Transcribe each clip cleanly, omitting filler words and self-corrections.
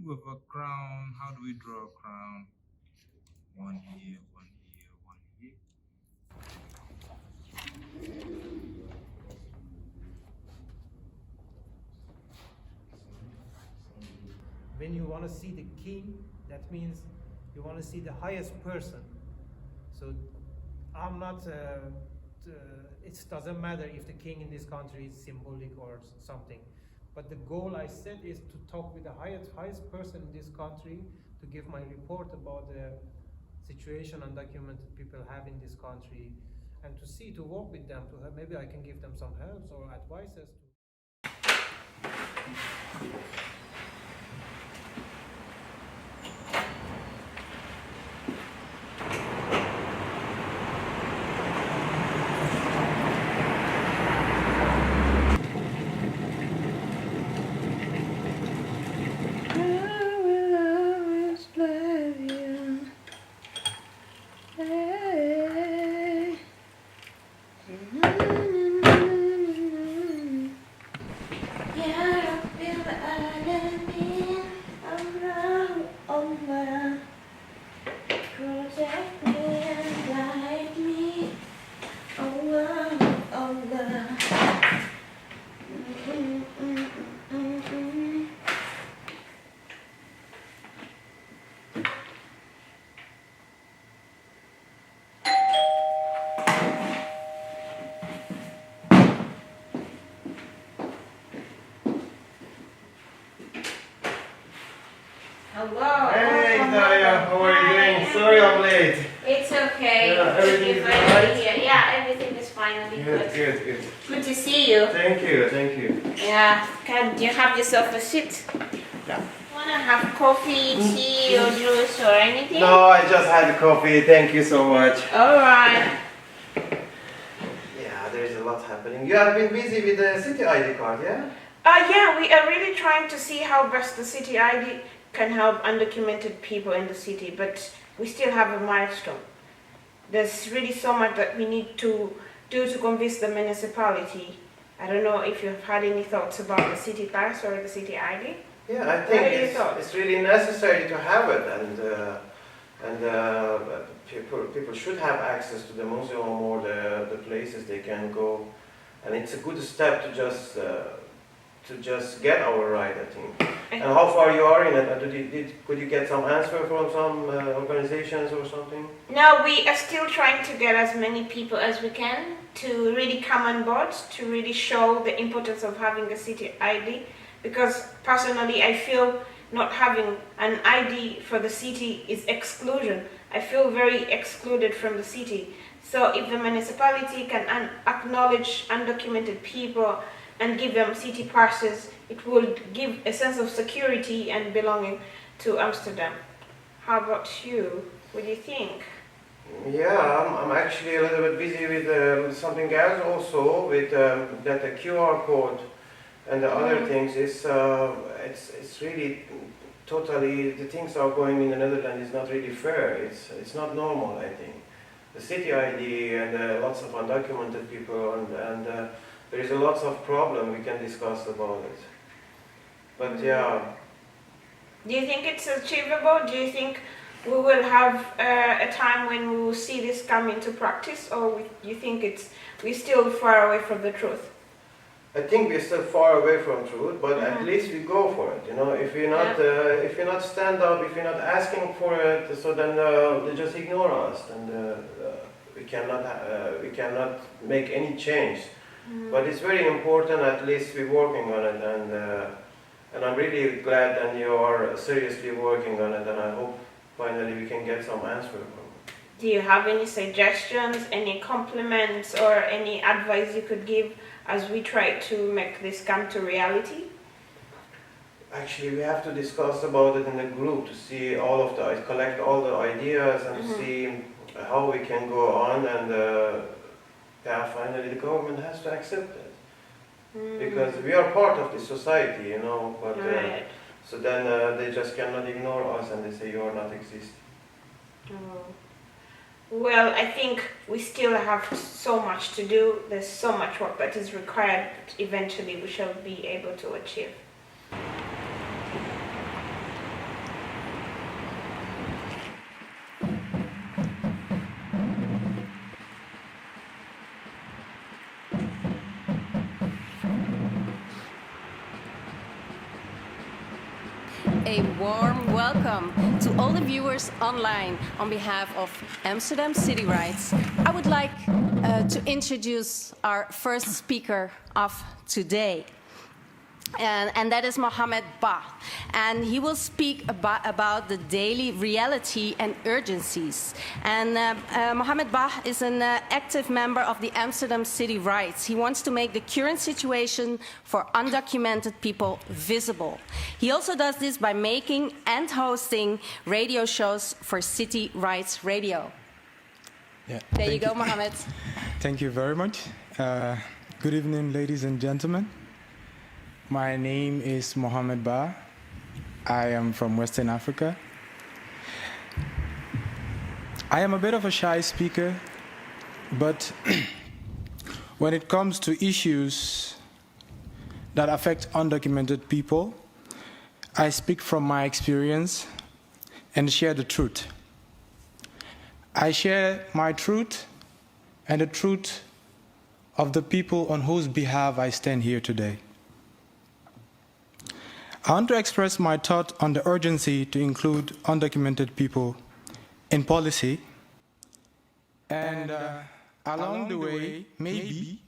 with a crown. How do we draw a crown? One here, one here, one here. When you want to see the king, that means you want to see the highest person. So I'm not, it doesn't matter if the king in this country is symbolic or something. But the goal I set is to talk with the highest person in this country to give my report about the situation undocumented people have in this country, and to work with them, to have, maybe I can give them some helps or advices. Hello. Hey, Hidaya, how are you doing? Sorry I'm late. It's okay. Yeah, everything is fine? Here. Yeah, everything is finally good. Good. Good to see you. Thank you. Yeah. Can you have yourself a seat? Yeah. Wanna have coffee, tea, or juice, or anything? No, I just had coffee. Thank you so much. All right. Yeah, there's a lot happening. You have been busy with the city ID card, yeah? Yeah, we are really trying to see how best the city ID can help undocumented people in the city, but we still have a milestone. There's really so much that we need to do to convince the municipality. I don't know if you've had any thoughts about the city pass or the city ID. Yeah, I think it's really necessary to have it, and people should have access to the museum or the places they can go, and it's a good step to just get our right, I think. And how far you are in it? Could you get some answer from some organizations or something? No, we are still trying to get as many people as we can to really come on board, to really show the importance of having a city ID. Because personally, I feel not having an ID for the city is exclusion. I feel very excluded from the city. So if the municipality can acknowledge undocumented people and give them city passes, it will give a sense of security and belonging to Amsterdam. How about you? What do you think? Yeah, I'm actually a little bit busy with something else also, with that QR code and the other things. It's really totally, the things are going in the Netherlands is not really fair. It's not normal, I think. The city ID and lots of undocumented people and there is a lots of problem we can discuss about it. But yeah. Do you think it's achievable? Do you think we will have a time when we will see this come into practice, or do you think we're still far away from the truth? I think we're still far away from truth, but at least we go for it. You know, if you're not stand up, if you're not asking for it, so then they just ignore us, and we cannot make any change. But it's very important. At least we're working on it, and I'm really glad that you are seriously working on it, and I hope finally we can get some answer from it. Do you have any suggestions, any compliments, or any advice you could give as we try to make this come to reality? Actually, we have to discuss about it in the group to see collect all the ideas and see how we can go on, and finally the government has to accept it. Because we are part of the society, you know, but so then they just cannot ignore us and they say you are not existing. Well, I think we still have so much to do. There's so much work that is required, but eventually we shall be able to achieve. a warm welcome to all the viewers online. On behalf of Amsterdam City Rights, I would like to introduce our first speaker of today. And that is Mohammed Bah. And he will speak about the daily reality and urgencies. And Mohammed Bah is an active member of the Amsterdam City Rights. He wants to make the current situation for undocumented people visible. He also does this by making and hosting radio shows for City Rights Radio. Yeah, there you go, Mohammed. Thank you very much. Good evening, ladies and gentlemen. My name is Mohammed Bah. I am from Western Africa. I am a bit of a shy speaker, but when it comes to issues that affect undocumented people, I speak from my experience and share the truth. I share my truth and the truth of the people on whose behalf I stand here today. I want to express my thought on the urgency to include undocumented people in policy, and along the way, maybe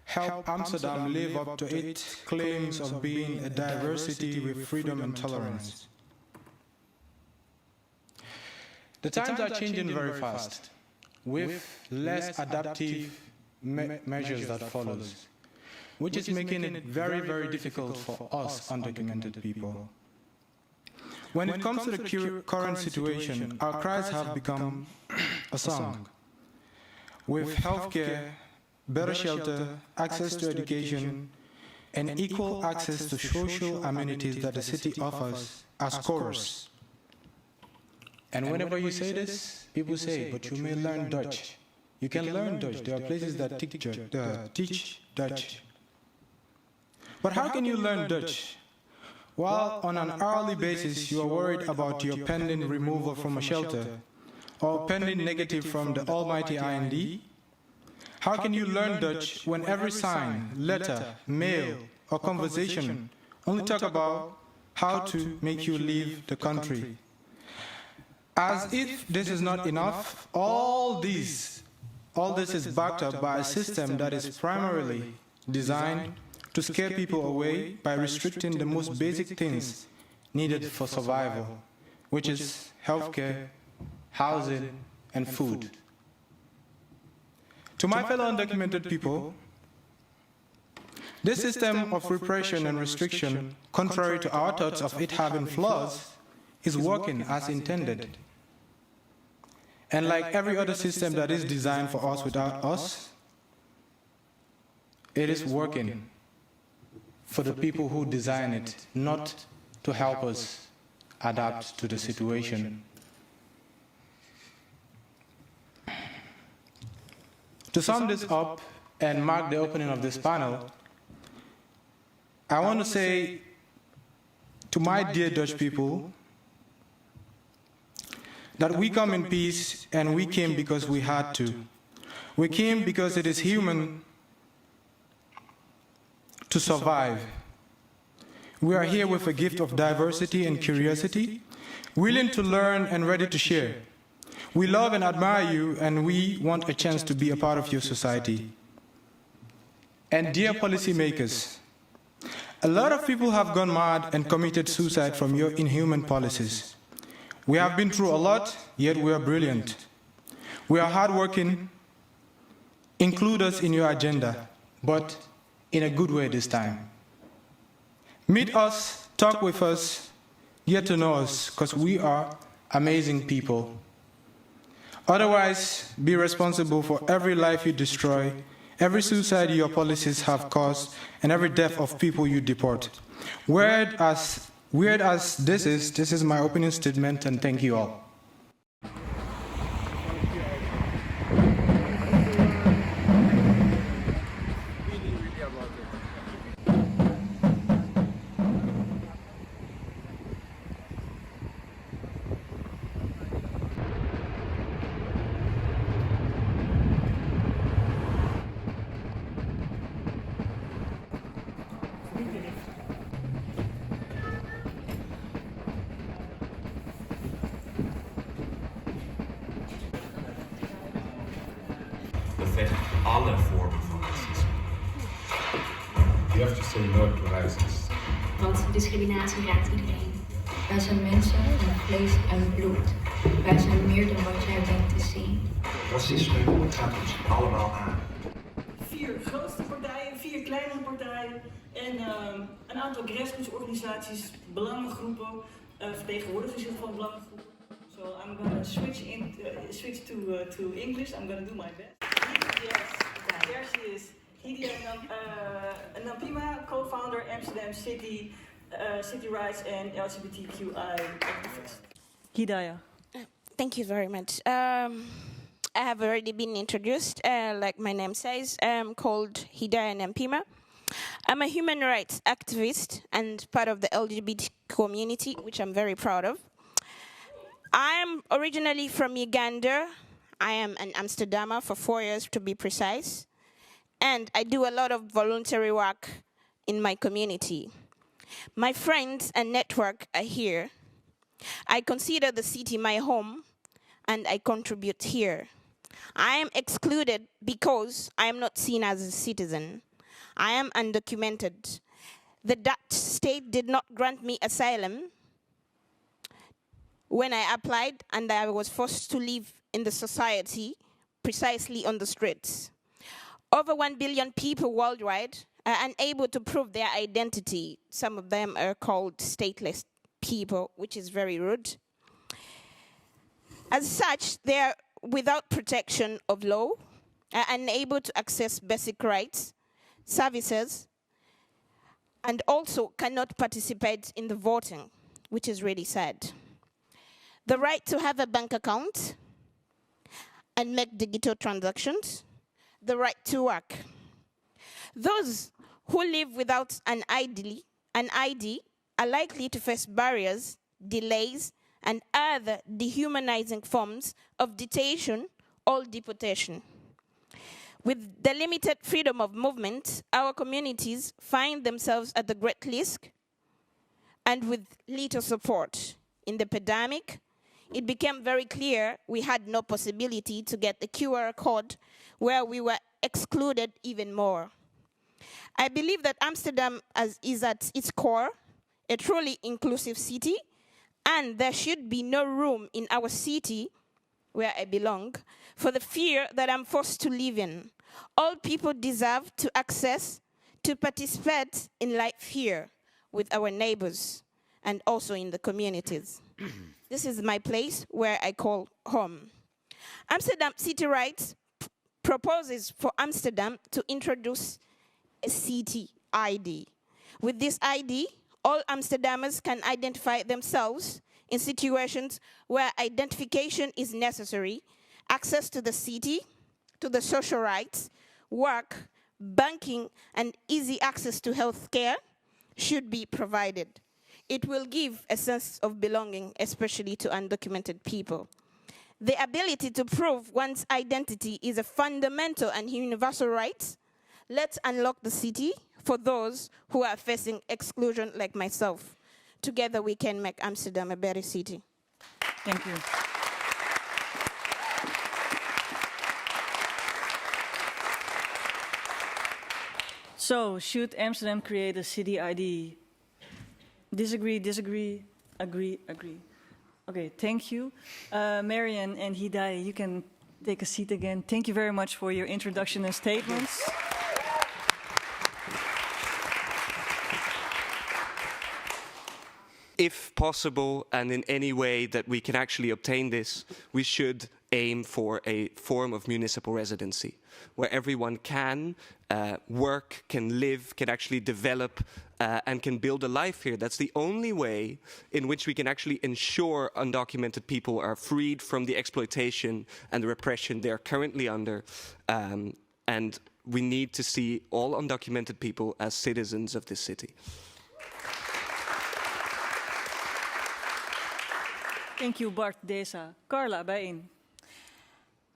help Amsterdam live up to its claims of being a diversity with freedom and tolerance. The times are changing very fast, with less adaptive measures that follows, which is making it very, very difficult for us undocumented people. When it comes to the current situation, our cries have become a song. With healthcare, better shelter, access to education, and equal access to social amenities that the city offers as chorus. And whenever you say this, people say, but you may learn Dutch. You can learn Dutch. There are places that teach Dutch. But how can you learn Dutch while on an hourly basis you are worried about your pending removal from a shelter or pending negative from the almighty IND? How can you learn Dutch when every sign, letter, mail, or conversation only talk about how to make you leave the country? As if this is not enough, all this is backed up by a system that is primarily designed to scare people away by restricting the most basic things needed for survival, which is healthcare, housing, and food. To my fellow undocumented people, this system of repression and restriction, contrary to our thoughts of it having flaws, is working as intended. And like every other system that is designed for us without us, it is working for the people who design it, not to help us adapt to the situation. To sum this up and mark the opening of this panel, I want to say to my dear Dutch people that we come in peace, and we came because we had to. We came because it is human to survive. We are here with a gift of diversity and curiosity, willing to learn and ready to share. We love and admire you, and we want a chance to be a part of your society. And dear policymakers, a lot of people have gone mad and committed suicide from your inhuman policies. We have been through a lot, yet we are brilliant. We are hardworking. Include us in your agenda, but in a good way this time. Meet us, talk with us, get to know us, because we are amazing people. Otherwise, be responsible for every life you destroy, every suicide your policies have caused, and every death of people you deport. Weird as this is my opening statement, and thank you all. say no to racism. Want discriminatie raakt iedereen. Wij zijn mensen met vlees en bloed. Wij zijn meer dan wat jij denkt te zien. Racisme gaat ons allemaal aan. 4 grootste partijen, 4 kleinere partijen en een aantal grassroots-organisaties, belangengroepen, vertegenwoordigers van belangengroepen. So I'm gonna switch to English. I'm gonna do my best. Yes, there she is. Hidaya Napima, co-founder Amsterdam City Rights and LGBTQI activist. Hidaya. Thank you very much. I have already been introduced. Like my name says, I'm called Hidaya Napima. I'm a human rights activist and part of the LGBT community, which I'm very proud of. I'm originally from Uganda. I am an Amsterdammer for 4 years to be precise. And I do a lot of voluntary work in my community. My friends and network are here. I consider the city my home and I contribute here. I am excluded because I am not seen as a citizen. I am undocumented. The Dutch state did not grant me asylum when I applied, and I was forced to live in the society, precisely on the streets. Over 1 billion people worldwide are unable to prove their identity. Some of them are called stateless people, which is very rude. As such, they are without protection of law, are unable to access basic rights, services, and also cannot participate in the voting, which is really sad. The right to have a bank account and make digital transactions, the right to work. Those who live without an ID are likely to face barriers, delays, and other dehumanizing forms of detention or deportation. With the limited freedom of movement, our communities find themselves at the great risk and with little support. In the pandemic, it became very clear we had no possibility to get the QR code, where we were excluded even more. I believe that Amsterdam is at its core a truly inclusive city, and there should be no room in our city, where I belong, for the fear that I'm forced to live in. All people deserve to access, to participate in life here with our neighbors and also in the communities. This is my place where I call home. Amsterdam City Rights proposes for Amsterdam to introduce a city ID. With this ID, all Amsterdammers can identify themselves in situations where identification is necessary, access to the city, to the social rights, work, banking, and easy access to health care should be provided. It will give a sense of belonging, especially to undocumented people. The ability to prove one's identity is a fundamental and universal right. Let's unlock the city for those who are facing exclusion like myself. Together we can make Amsterdam a better city. Thank you. So, should Amsterdam create a city ID? Disagree, disagree, agree, agree. Okay, thank you. Marian and Hidaya, you can take a seat again. Thank you very much for your introduction and statements. If possible, and in any way that we can actually obtain this, we should aim for a form of municipal residency, where everyone can work, can live, can actually develop, and can build a life here. That's the only way in which we can actually ensure undocumented people are freed from the exploitation and the repression they're currently under. And we need to see all undocumented people as citizens of this city. Thank you, Bart Deza. Carla, bijeen.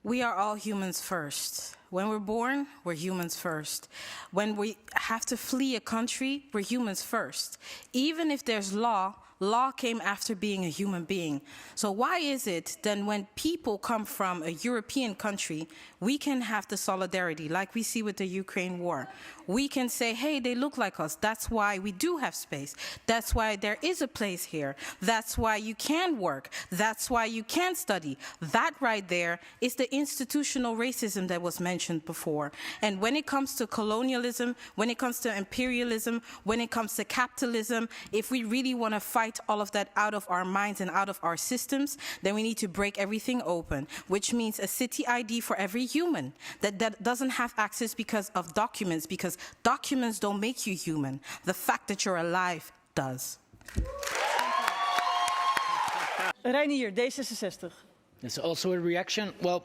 We are all humans first. When we're born, we're humans first. When we have to flee a country, we're humans first. Even if there's law, Law came after being a human being. So why is it then when people come from a European country, we can have the solidarity like we see with the Ukraine war? We can say, hey, they look like us. That's why we do have space. That's why there is a place here. That's why you can work. That's why you can study. That right there is the institutional racism that was mentioned before. And when it comes to colonialism, when it comes to imperialism, when it comes to capitalism, if we really want to fight all of that out of our minds and out of our systems, then we need to break everything open, which means a city ID for every human that doesn't have access because of documents, because documents don't make you human. The fact that you're alive does. Reinier, D66. It's also a reaction. Well,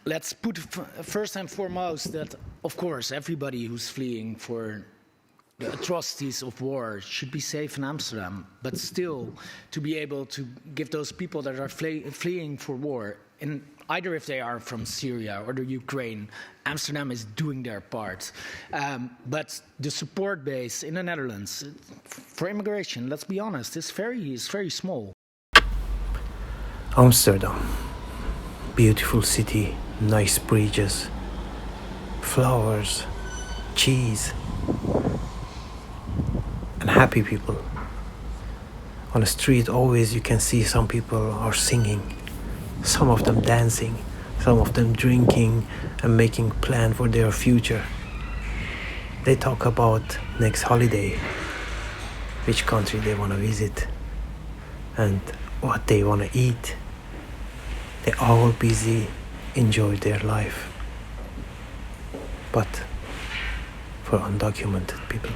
let's put first and foremost that, of course, everybody who's fleeing for the atrocities of war should be safe in Amsterdam, but still to be able to give those people that are fleeing for war, and either if they are from Syria or the Ukraine, Amsterdam is doing their part. But the support base in the Netherlands for immigration, let's be honest, is very small. Amsterdam, beautiful city, nice bridges, flowers, cheese, and happy people. On the street always you can see some people are singing, some of them dancing, some of them drinking and making plan for their future. They talk about next holiday, which country they want to visit and what they want to eat. They're all busy, enjoy their life. But for undocumented people,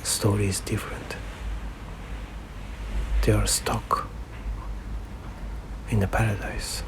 story is different. They are stuck in the paradise.